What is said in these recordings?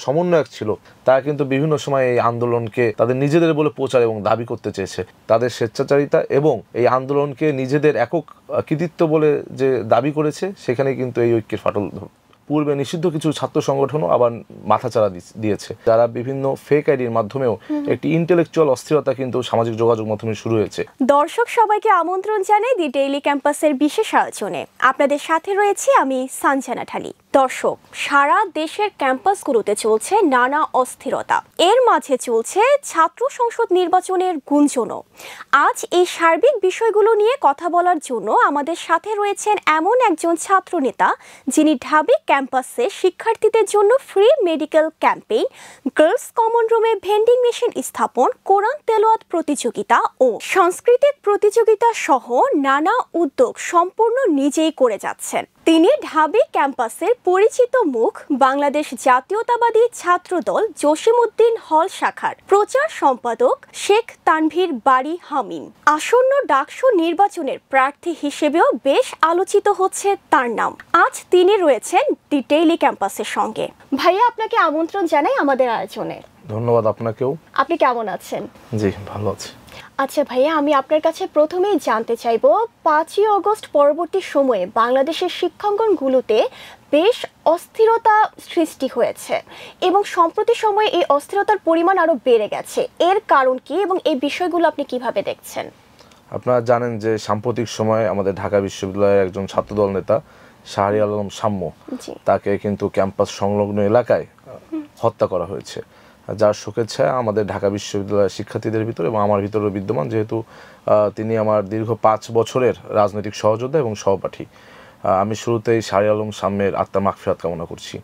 সমন্বয়ক ছিল তারা কিন্তু বিভিন্ন সময় এই আন্দোলনকে তাদের নিজেদের বলে প্রচার এবং দাবি করতে চেয়েছে। তাদের স্বেচ্ছাচারিতা এবং এই আন্দোলনকে নিজেদের একক কৃতিত্ব বলে যে দাবি করেছে, সেখানে কিন্তু এই ঐক্যের ফাটল পূর্বে নিষিদ্ধ কিছু ছাত্র সংগঠনও আবার মাথাচাড়া দিয়েছে, যারা বিভিন্ন ফেক আইডির মাধ্যমেও একটি ইন্টেলেকচুয়াল অস্থিরতা কিন্তু সামাজিক যোগাযোগ মাধ্যমে শুরু হয়েছে। দর্শক সবাইকে আমন্ত্রণ জানাই দি ডেইলি ক্যাম্পাসের বিশেষ আয়োজনে। আপনাদের সাথে রয়েছি আমি সানজানা ঢালি। দর্শক, সারা দেশের ক্যাম্পাসগুলোতে চলছে নানা অস্থিরতা, এর মাঝে চলছে ছাত্র সংসদ নির্বাচনের গুঞ্জনও। আজ এই সার্বিক বিষয়গুলো নিয়ে কথা বলার জন্য আমাদের সাথে রয়েছেন এমন একজন ছাত্র নেতা, যিনি ঢাবি ক্যাম্পাসে শিক্ষার্থীদের জন্য free medical campaign, girls common রুমে ভেন্ডিং মেশিন স্থাপন, কোরআন তেলাওয়াত প্রতিযোগিতা ও সাংস্কৃতিক প্রতিযোগিতা সহ নানা উদ্যোগ সম্পূর্ণ নিজেই করে যাচ্ছেন। তিনি ঢাবি ক্যাম্পাসের পরিচিত মুখ, বাংলাদেশ জাতীয়তাবাদী ছাত্রদল জসিমউদ্দিন হল শাখার প্রচার সম্পাদক শেখ তানভীর বারী হামিম। আসন্ন ডাকসু নির্বাচনের প্রার্থী হিসেবেও বেশ আলোচিত হচ্ছে তার নাম। আজ তিনি রয়েছেন দি ডেইলি ক্যাম্পাসের সঙ্গে। ভাইয়া, আপনাকে আমন্ত্রণ জানাই আমাদের আয়োজনে। ধন্যবাদ আপনাকেও। আপনি কেমন আছেন? জি, ভালো আছি। আচ্ছা ভাইয়া, আমি আপনার কাছে প্রথমেই জানতে চাইবো, 5ই আগস্ট পরবর্তী সময়ে বাংলাদেশের শিক্ষাঙ্গনগুলোতে বেশ অস্থিরতা সৃষ্টি হয়েছে এবং সম্প্রতি সময়ে এই অস্থিরতার পরিমাণ আরো বেড়ে গেছে। এর কারণ কি এবং এই বিষয়গুলো আপনি কিভাবে দেখছেন? আপনারা জানেন যে সাম্প্রতিক সময়ে আমাদের ঢাকা বিশ্ববিদ্যালয়ের একজন ছাত্রদল নেতা শাহরিয়ার আলম শাম্য, তাকে কিন্তু ক্যাম্পাস সংলগ্ন এলাকায় হত্যা করা হয়েছে, যার শোকের ছায়া আমাদের ঢাকা বিশ্ববিদ্যালয়ের শিক্ষার্থীদের ভিতর এবং আমার ভিতরেও বিদ্যমান, যেহেতু তিনি আমার দীর্ঘ 5 বছরের রাজনৈতিক সহযোদ্ধা এবং সহপাঠী। আমি শুরুতেই শাহরিয়ার আলম শাম্যের আত্মার মাগফিরাত কামনা করছি।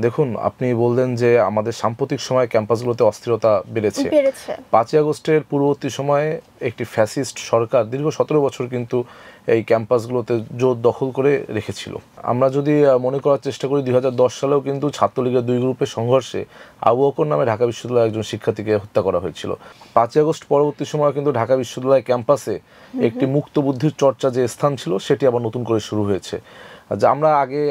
দেখুন, আপনি বললেন যে আমাদের সাম্প্রতিক সময়ে ক্যাম্পাসগুলোতে অস্থিরতা বেড়েছে। 5ই আগস্টের পূর্ববর্তী সময়ে একটি ফ্যাসিস্ট সরকার দীর্ঘ 17 বছর কিন্তু এই ক্যাম্পাসগুলোতে জোর দখল করে রেখেছিল। আমরা যদি মনে করার চেষ্টা করি, 2010 সালেও কিন্তু ছাত্রলীগের 2 গ্রুপের সংঘর্ষে আবু বকর নামে ঢাকা বিশ্ববিদ্যালয়ের একজন শিক্ষার্থীকে হত্যা করা হয়েছিল। 5ই আগস্ট পরবর্তী সময়ে কিন্তু ঢাকা বিশ্ববিদ্যালয় ক্যাম্পাসে একটি মুক্ত বুদ্ধির চর্চা যে স্থান ছিল, সেটি আবার নতুন করে শুরু হয়েছে। যে আমরা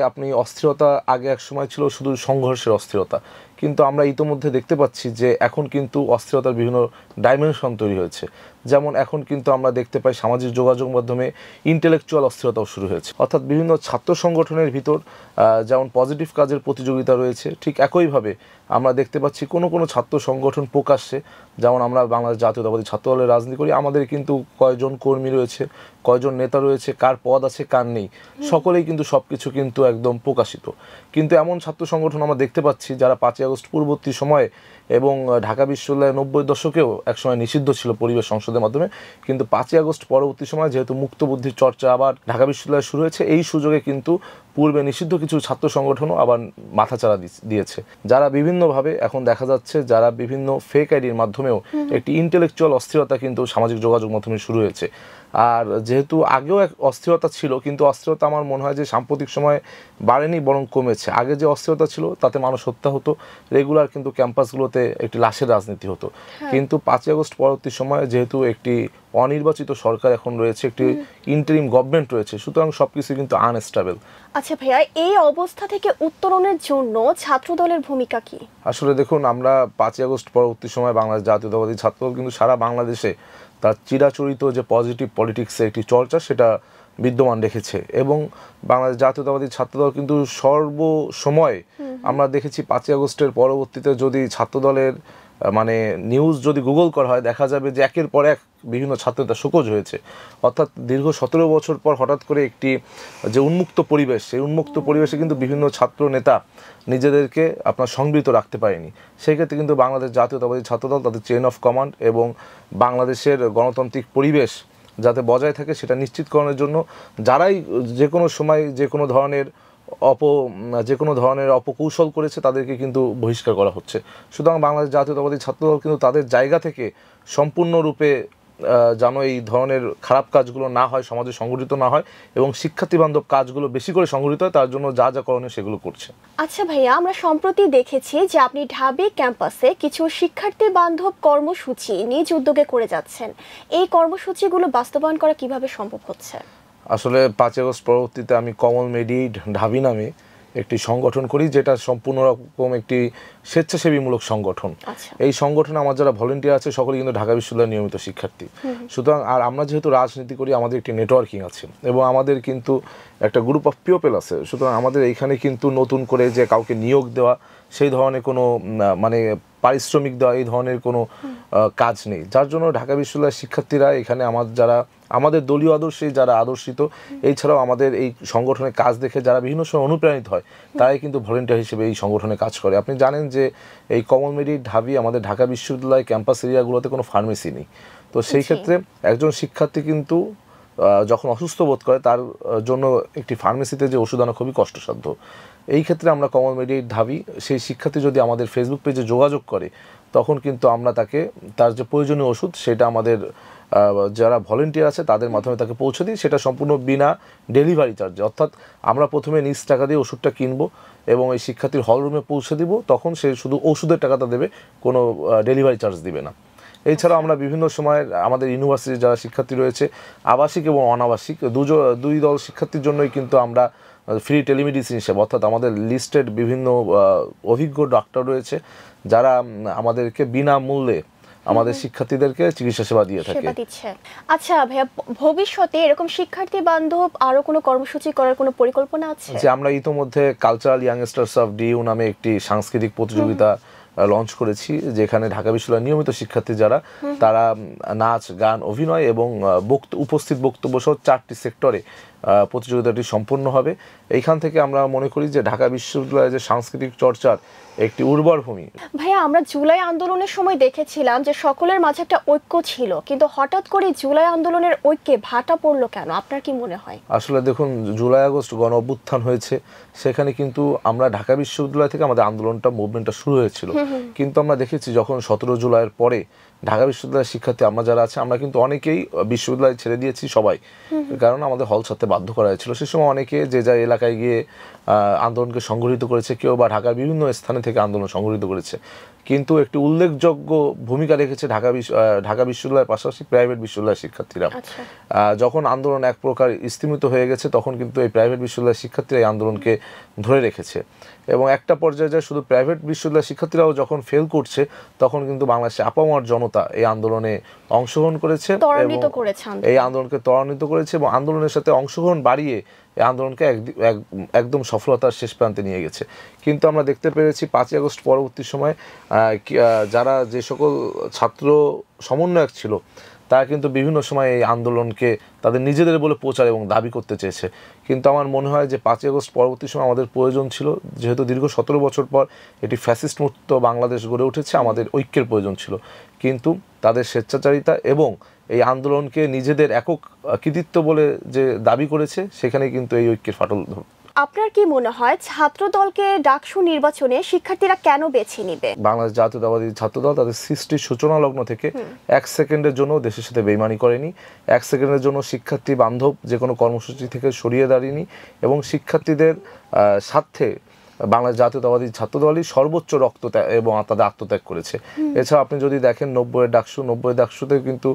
আপনি অস্থিরতা আগে এক সময় ছিল শুধু সংঘর্ষের অস্থিরতা, কিন্তু আমরা ইতোমধ্যে দেখতে পাচ্ছি যে এখন কিন্তু অস্থিরতার বিভিন্ন ডাইমেনশন তৈরি হয়েছে। যেমন এখন কিন্তু আমরা দেখতে পাই সামাজিক যোগাযোগ মাধ্যমে ইন্টেলেকচুয়াল অস্থিরতাও শুরু হয়েছে, অর্থাৎ বিভিন্ন ছাত্র সংগঠনের ভিতর যেমন পজিটিভ কাজের প্রতিযোগিতা রয়েছে, ঠিক একইভাবে আমরা দেখতে পাচ্ছি কোনো কোনো ছাত্র সংগঠন প্রকাশ্যে, যেমন আমরা বাংলাদেশ জাতীয়তাবাদী ছাত্রদলের রাজনীতি করি, আমাদের কিন্তু কয়জন কর্মী রয়েছে, কয়জন নেতা রয়েছে, কার পদ আছে কার নেই, সকলেই কিন্তু সবকিছু কিন্তু একদম প্রকাশিত। কিন্তু এমন ছাত্র সংগঠন আমরা দেখতে পাচ্ছি যারা 5ই আগস্ট পূর্ববর্তী সময়ে এবং ঢাকা বিশ্ববিদ্যালয়ের 90 দশকেও একসময় নিষিদ্ধ ছিল পরিবেশ সংসদের মাধ্যমে, কিন্তু 5ই আগস্ট পরবর্তী সময় যেহেতু মুক্ত বুদ্ধির চর্চা আবার ঢাকা বিশ্ববিদ্যালয়ে শুরু হয়েছে, এই সুযোগে কিন্তু পূর্বে নিষিদ্ধ কিছু ছাত্র সংগঠনও আবার মাথাচাড়া দিয়েছে, যারা বিভিন্নভাবে এখন দেখা যাচ্ছে যারা বিভিন্ন ফেক আইডির মাধ্যমেও একটি ইন্টেলেকচুয়াল অস্থিরতা কিন্তু সামাজিক যোগাযোগ মাধ্যমে শুরু হয়েছে। আর যেহেতু আগেও এক অস্থিরতা ছিল, কিন্তু অস্থিরতা আমার মনে হয় যে সাম্প্রতিক সময়ে বাড়েনি, বরং কমেছে। আগে যে অস্থিরতা ছিল তাতে মানুষ হত্যা হতো, রেগুলার কিন্তু ক্যাম্পাসগুলোতে একটি লাশের রাজনীতি হতো। কিন্তু 5ই আগস্ট পরবর্তী সময়ে যেহেতু একটি অনির্বাচিত সরকার এখন রয়েছে, একটি ইন্টারিম গভর্নমেন্ট রয়েছে, সুতরাং সবকিছু কিন্তু আনস্টেবল। আচ্ছা ভাইয়া, এই অবস্থা থেকে উত্তরণের জন্য ছাত্রদলের ভূমিকা কি? আসলে দেখুন, আমরা 5ই আগস্ট পরবর্তী সময় বাংলাদেশ জাতীয়তাবাদী ছাত্রদল কিন্তু সারা বাংলাদেশে তার চিরাচরিত যে পজিটিভ পলিটিক্সের একটি চর্চা, সেটা বিদ্যমান রেখেছে এবং বাংলাদেশ জাতীয়তাবাদী ছাত্রদল কিন্তু সর্বসময় আমরা দেখেছি 5ই আগস্টের পরবর্তীতে যদি ছাত্রদলের নিউজ যদি গুগল করা হয়, দেখা যাবে যে একের পর এক বিভিন্ন ছাত্রনেতা শোকজ হয়েছে। অর্থাৎ দীর্ঘ 17 বছর পর হঠাৎ করে একটি যে উন্মুক্ত পরিবেশ, সেই উন্মুক্ত পরিবেশে কিন্তু বিভিন্ন ছাত্র নেতা নিজেদেরকে সংবৃত রাখতে পারেনি। সেই ক্ষেত্রে কিন্তু বাংলাদেশ জাতীয়তাবাদী ছাত্রদল তাদের চেইন অফ কমান্ড এবং বাংলাদেশের গণতান্ত্রিক পরিবেশ যাতে বজায় থাকে সেটা নিশ্চিতকরণের জন্য যারাই যে কোনো সময় যে কোনো ধরনের অপকৌশল করেছে তাদেরকে কিন্তু বহিষ্কার করা হচ্ছে। সুতরাং বাংলাদেশ জাতীয়তাবাদী ছাত্রদল কিন্তু তাদের জায়গা থেকে সম্পূর্ণরূপে যেন এই ধরনের খারাপ কাজগুলো না হয়, সমাজে সংগঠিত না হয় এবং শিক্ষার্থী বান্ধব কাজগুলো বেশি করে সংগঠিত হয়, তার জন্য যা যা করণীয় সেগুলো করছে। আচ্ছা ভাইয়া, আমরা সম্প্রতি দেখেছি যে আপনি ঢাবি ক্যাম্পাসে কিছু শিক্ষার্থী বান্ধব কর্মসূচি নিজ উদ্যোগে করে যাচ্ছেন। এই কর্মসূচিগুলো বাস্তবায়ন করা কিভাবে সম্ভব হচ্ছে? আসলে 5ই আগস্ট পরবর্তীতে আমি কমল মেডি ঢাবি নামে একটি সংগঠন করি, যেটা সম্পূর্ণ রকম একটি স্বেচ্ছাসেবীমূলক সংগঠন। এই সংগঠনে আমার যারা ভলেন্টিয়ার আছে সকলে কিন্তু ঢাকা বিশ্ববিদ্যালয়ের নিয়মিত শিক্ষার্থী। সুতরাং আর আমরা যেহেতু রাজনীতি করি, আমাদের একটি নেটওয়ার্কিং আছে এবং আমাদের কিন্তু একটা গ্রুপ অফ পিপল আছে। সুতরাং আমাদের এইখানে কিন্তু নতুন করে যে কাউকে নিয়োগ দেওয়া, সেই ধরনের কোনো মানে পারিশ্রমিক দেওয়া, এই ধরনের কোনো কাজ নেই। যার জন্য ঢাকা বিশ্ববিদ্যালয়ের শিক্ষার্থীরা এখানে আমাদের দলীয় আদর্শে যারা আদর্শিত, এছাড়াও আমাদের এই সংগঠনের কাজ দেখে যারা বিভিন্ন সময় অনুপ্রাণিত হয়, তারাই কিন্তু ভলেন্টিয়ার হিসেবে এই সংগঠনে কাজ করে। আপনি জানেন যে এই কমল মেডিকেল ঢাবি আমাদের ঢাকা বিশ্ববিদ্যালয় ক্যাম্পাস এরিয়াগুলোতে কোনো ফার্মেসি নেই। তো সেই ক্ষেত্রে একজন শিক্ষার্থী কিন্তু যখন অসুস্থ বোধ করে, তার জন্য একটি ফার্মেসিতে যে ওষুধ আনা খুবই কষ্টসাধ্য। এই ক্ষেত্রে আমরা কমল মেডিকেল ঢাবি, সেই শিক্ষার্থী যদি আমাদের ফেসবুক পেজে যোগাযোগ করে, তখন কিন্তু আমরা তাকে তার যে প্রয়োজনীয় ওষুধ সেটা আমাদের যারা ভলেন্টিয়ার আছে তাদের মাধ্যমে তাকে পৌঁছে দিই, সেটা সম্পূর্ণ বিনা ডেলিভারি চার্জে। অর্থাৎ আমরা প্রথমে নিজ টাকা দিয়ে ওষুধটা কিনবো এবং এই শিক্ষার্থীর হল রুমে পৌঁছে দিব, তখন সে শুধু ওষুধের টাকাটা দেবে, কোনো ডেলিভারি চার্জ দিবে না। এছাড়াও আমরা বিভিন্ন সময় আমাদের ইউনিভার্সিটির যারা শিক্ষার্থী রয়েছে, আবাসিক এবং অনাবাসিক দুই দল শিক্ষার্থীর জন্যই কিন্তু আমরা ফ্রি টেলিমেডিসিন হিসেবে, অর্থাৎ আমাদের লিস্টেড বিভিন্ন অভিজ্ঞ ডাক্তার রয়েছে যারা আমাদেরকে বিনামূল্যে আমাদের শিক্ষার্থীদেরকে চিকিৎসা সেবা দিয়ে থাকে। আচ্ছা ভাইয়া, ভবিষ্যতে এরকম শিক্ষার্থী বান্ধব আরো কোনো কর্মসূচি করার কোনো পরিকল্পনা আছে? যে আমরা ইতোমধ্যে কালচারাল ইয়াংস্টার্স অফ ডিইউ নামে একটি সাংস্কৃতিক প্রতিযোগিতা লঞ্চ করেছি, যেখানে ঢাকা বিশ্ববিদ্যালয়ের নিয়মিত শিক্ষার্থী যারা, তারা নাচ, গান, অভিনয় এবং উপস্থিত বক্তব্য সহ 4টি সেক্টরে প্রতিযোগিতাটি সম্পন্ন হবে। এইখান থেকে আমরা মনে করি যে ঢাকা বিশ্ববিদ্যালয়ের যে সাংস্কৃতিক চর্চার একটি উর্বর ভূমি। ভাইয়া, আমরা জুলাই আন্দোলনের সময় দেখেছিলাম যে সকলের মাঝে একটা ঐক্য ছিল, কিন্তু হঠাৎ করে জুলাই আন্দোলনের ঐক্যে ভাটা পড়লো কেন? আপনার কি মনে হয়? আসলে দেখুন, জুলাই আগস্ট গণ অভ্যুত্থান হয়েছে, সেখানে কিন্তু আমরা ঢাকা বিশ্ববিদ্যালয় থেকে আমাদের আন্দোলনটা, মুভমেন্টটা শুরু হয়েছিল। কিন্তু আমরা দেখেছি যখন 17 জুলাইয়ের পরে ঢাকা বিশ্ববিদ্যালয়ের শিক্ষার্থী আমরা যারা আছে, আমরা কিন্তু অনেকেই বিশ্ববিদ্যালয় ছেড়ে দিয়েছি সবাই, কারণ আমাদের হল ছাড়তে বাধ্য করা হয়েছিল। সে সময় অনেকে যে যা এলাকায় গিয়ে আন্দোলনকে সংগঠিত করেছে, কেউ বা ঢাকার বিভিন্ন স্থানে থেকে আন্দোলন সংগঠিত করেছে। কিন্তু একটি উল্লেখযোগ্য ভূমিকা রেখেছে ঢাকা বিশ্ববিদ্যালয়ের পাশাপাশি প্রাইভেট বিশ্ববিদ্যালয়ের শিক্ষার্থীরা। যখন আন্দোলন এক প্রকার স্তিমিত হয়ে গেছে, তখন কিন্তু এই প্রাইভেট বিশ্ববিদ্যালয়ের শিক্ষার্থীরা এই আন্দোলনকে ধরে রেখেছে এবং একটা পর্যায়ে যায় শুধু প্রাইভেট বিশ্ববিদ্যালয়ের শিক্ষার্থীরাও যখন ফেল করছে, তখন কিন্তু বাংলাদেশে আপামর জনতা এই আন্দোলনে অংশগ্রহণ করেছে, এই আন্দোলনকে ত্বরান্বিত করেছে এবং আন্দোলনের সাথে অংশগ্রহণ বাড়িয়ে এই আন্দোলনকে একদম সফলতার শেষ প্রান্তে নিয়ে গেছে। কিন্তু আমরা দেখতে পেরেছি 5ই আগস্ট পরবর্তী সময় যারা যে সকল ছাত্র সমন্বয়ক ছিল, তারা কিন্তু বিভিন্ন সময় এই আন্দোলনকে তাদের নিজেদের বলে প্রচার এবং দাবি করতে চেয়েছে। কিন্তু আমার মনে হয় যে 5ই আগস্ট পরবর্তী সময় আমাদের প্রয়োজন ছিল, যেহেতু দীর্ঘ 17 বছর পর এটি ফ্যাসিস্ট মুক্ত বাংলাদেশ গড়ে উঠেছে, আমাদের ঐক্যের প্রয়োজন ছিল। কিন্তু তাদের স্বেচ্ছাচারিতা এবং এই আন্দোলনকে নিজেদের একক কৃতিত্ব বলে যে দাবি করেছে, সেখানে কিন্তু এই ঐক্যের ফাটল। আপনার কি মনে হয় ছাত্র দলকে ডাকসু নির্বাচনে শিক্ষার্থীরা কেন বেছে নেবে? বাংলাদেশ জাতীয়তাবাদী ছাত্রদল তাদের সৃষ্টির সূচনা লগ্ন থেকে 1 সেকেন্ডের জন্য দেশের সাথে বেইমানি করেনি, 1 সেকেন্ডের জন্য শিক্ষার্থী বান্ধব যে কোনো কর্মসূচি থেকে সরিয়ে দাঁড়িয়েনি এবং শিক্ষার্থীদের স্বার্থে বাংলাদেশ জাতীয়তাবাদী ছাত্রদলই সর্বোচ্চ রক্তত্যাগ এবং তাদের আত্মত্যাগ করেছে। এছাড়া আপনি যদি দেখেন 90-এর ডাকসুতে কিন্তু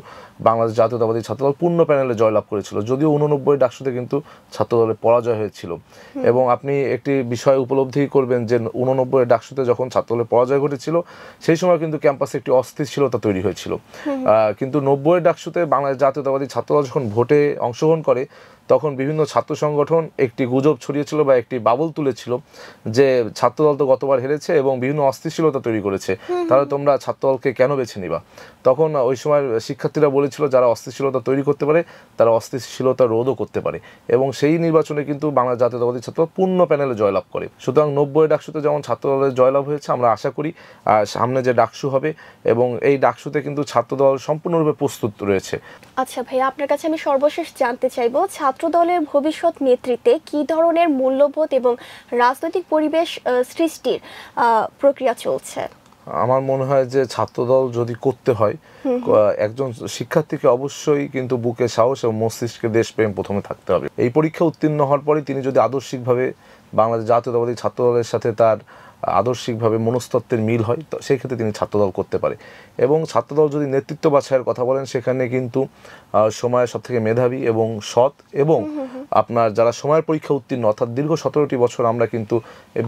বাংলাদেশ জাতীয়তাবাদী ছাত্রদল পূর্ণ প্যানেলে জয়লাভ করেছিল, যদিও 89-এর ডাকসুতে কিন্তু ছাত্রদলের পরাজয় হয়েছিল। এবং আপনি একটি বিষয় উপলব্ধি করবেন যে 89-এর ডাকসুতে যখন ছাত্রদলের পরাজয় ঘটেছিল, সেই সময় কিন্তু ক্যাম্পাসে একটি অস্থিতিশীলতা তৈরি হয়েছিল। কিন্তু 90-এর ডাকসুতে বাংলাদেশ জাতীয়তাবাদী ছাত্রদল যখন ভোটে অংশগ্রহণ করে, তখন বিভিন্ন ছাত্র সংগঠন একটি গুজব ছড়িয়েছিল বা একটি বাবল তুলেছিল যে ছাত্রদল তো গতবার হেরেছে এবং বিভিন্ন অস্থিতিশীলতা তৈরি করেছে, তাহলে তোমরা ছাত্রদলকে কেন বেছে নিবা? তখন ওই সময় শিক্ষার্থীরা বলেছিল যারা অস্থিতিশীলতা তৈরি করতে পারে তারা অস্থিতিশীলতা রোধও করতে পারে এবং সেই নির্বাচনে কিন্তু বাংলাদেশ জাতীয়তাবাদী ছাত্র পূর্ণ প্যানেলে জয়লাভ করে। সুতরাং 90-এর ডাকসুতে যেমন ছাত্রদলের জয়লাভ হয়েছে, আমরা আশা করি সামনে যে ডাকসু হবে এবং এই ডাকসুতে কিন্তু ছাত্রদল সম্পূর্ণরূপে প্রস্তুত রয়েছে। আচ্ছা ভাইয়া, আপনার কাছে আমি সর্বশেষ জানতে চাইবো ছাত্রদলের ভবিষ্যৎ নেতৃত্বে কি ধরনের মূল্যবোধ এবং রাজনৈতিক পরিবেশ সৃষ্টির প্রক্রিয়া চলছে? আমার মনে হয় যে ছাত্রদল যদি করতে হয়, একজন শিক্ষার্থীকে অবশ্যই কিন্তু বুকে সাহস এবং মস্তিষ্কে দেশপ্রেম প্রথমে থাকতে হবে। এই পরীক্ষা উত্তীর্ণ হওয়ার পরে তিনি যদি আদর্শিকভাবে বাংলাদেশ জাতীয়তাবাদী ছাত্রদলের সাথে তার আদর্শিকভাবে মনস্তত্ত্বের মিল হয়, তো সেই ক্ষেত্রে তিনি ছাত্রদল করতে পারে। এবং ছাত্রদল যদি নেতৃত্ব বাছাইয়ের কথা বলেন, সেখানে কিন্তু সময়ের সবথেকে মেধাবী এবং সৎ এবং আপনার যারা সময়ের পরীক্ষা উত্তীর্ণ, অর্থাৎ দীর্ঘ 17টি বছর আমরা কিন্তু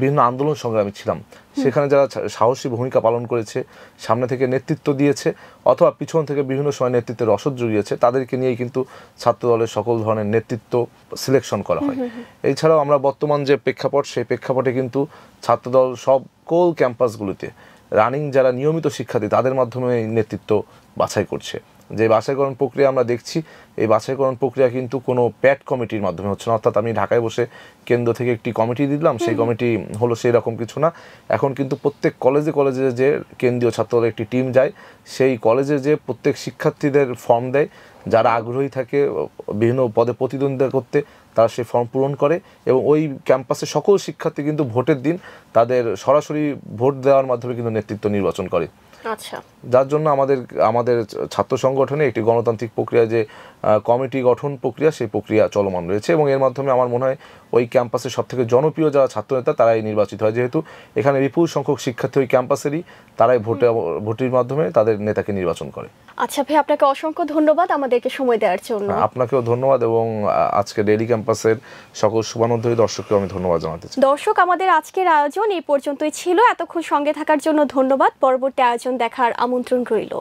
বিভিন্ন আন্দোলন সংগ্রামী ছিলাম, সেখানে যারা সাহসী ভূমিকা পালন করেছে, সামনে থেকে নেতৃত্ব দিয়েছে অথবা পিছন থেকে বিভিন্ন সময় নেতৃত্বের রসদ জুগিয়েছে, তাদেরকে নিয়েই কিন্তু ছাত্র দলের সকল ধরনের নেতৃত্ব সিলেকশন করা হয়। এছাড়াও আমরা বর্তমান যে প্রেক্ষাপট, সেই প্রেক্ষাপটে কিন্তু ছাত্রদল সকল ক্যাম্পাসগুলিতে রানিং যারা নিয়মিত শিক্ষার্থী তাদের মাধ্যমে এই নেতৃত্ব বাছাই করছে। যে বাছাইকরণ প্রক্রিয়া আমরা দেখছি, এই বাছাইকরণ প্রক্রিয়া কিন্তু কোনো প্যাট কমিটির মাধ্যমে হচ্ছে না, অর্থাৎ আমি ঢাকায় বসে কেন্দ্র থেকে একটি কমিটি দিলাম, সেই কমিটি হলো সেই রকম কিছু না। এখন কিন্তু প্রত্যেক কলেজে কলেজে যে কেন্দ্রীয় ছাত্রদলের একটি টিম যায়, সেই কলেজে যে প্রত্যেক শিক্ষার্থীদের ফর্ম দেয়, যারা আগ্রহী থাকে বিভিন্ন পদে প্রতিদ্বন্দ্বিতা করতে, তারা সেই ফর্ম পূরণ করে এবং ওই ক্যাম্পাসে সকল শিক্ষার্থী কিন্তু ভোটের দিন তাদের সরাসরি ভোট দেওয়ার মাধ্যমে কিন্তু নেতৃত্ব নির্বাচন করে। আচ্ছা, যার জন্য আমাদের ছাত্র সংগঠনে একটি গণতান্ত্রিক প্রক্রিয়া, যে কমিটি গঠন প্রক্রিয়া, সেই প্রক্রিয়া চলমান রয়েছে এবং এর মাধ্যমে আমার মনে হয় ওই ক্যাম্পাসের সবথেকে জনপ্রিয় যারা ছাত্রনেতা তারাই নির্বাচিত হয়, যেহেতু এখানে বিপুল সংখ্যক শিক্ষার্থী ওই ক্যাম্পাসেরই, তারাই ভোটের মাধ্যমে তাদের নেতাকে নির্বাচন করে। আচ্ছা ভাই, আপনাকে অসংখ্য ধন্যবাদ আমাদেরকে সময় দেওয়ার জন্য। আপনাকেও ধন্যবাদ এবং আজকে ডেইলি ক্যাম্পাসের সকল শুভানুধ্যায়ী দর্শককেও আমি ধন্যবাদ জানাতে চাই। দর্শক, আমাদের আজকের আয়োজন এই পর্যন্তই ছিল। এতক্ষণ সঙ্গে থাকার জন্য ধন্যবাদ। পরবর্তী আয়োজন দেখার আমন্ত্রণ রইল।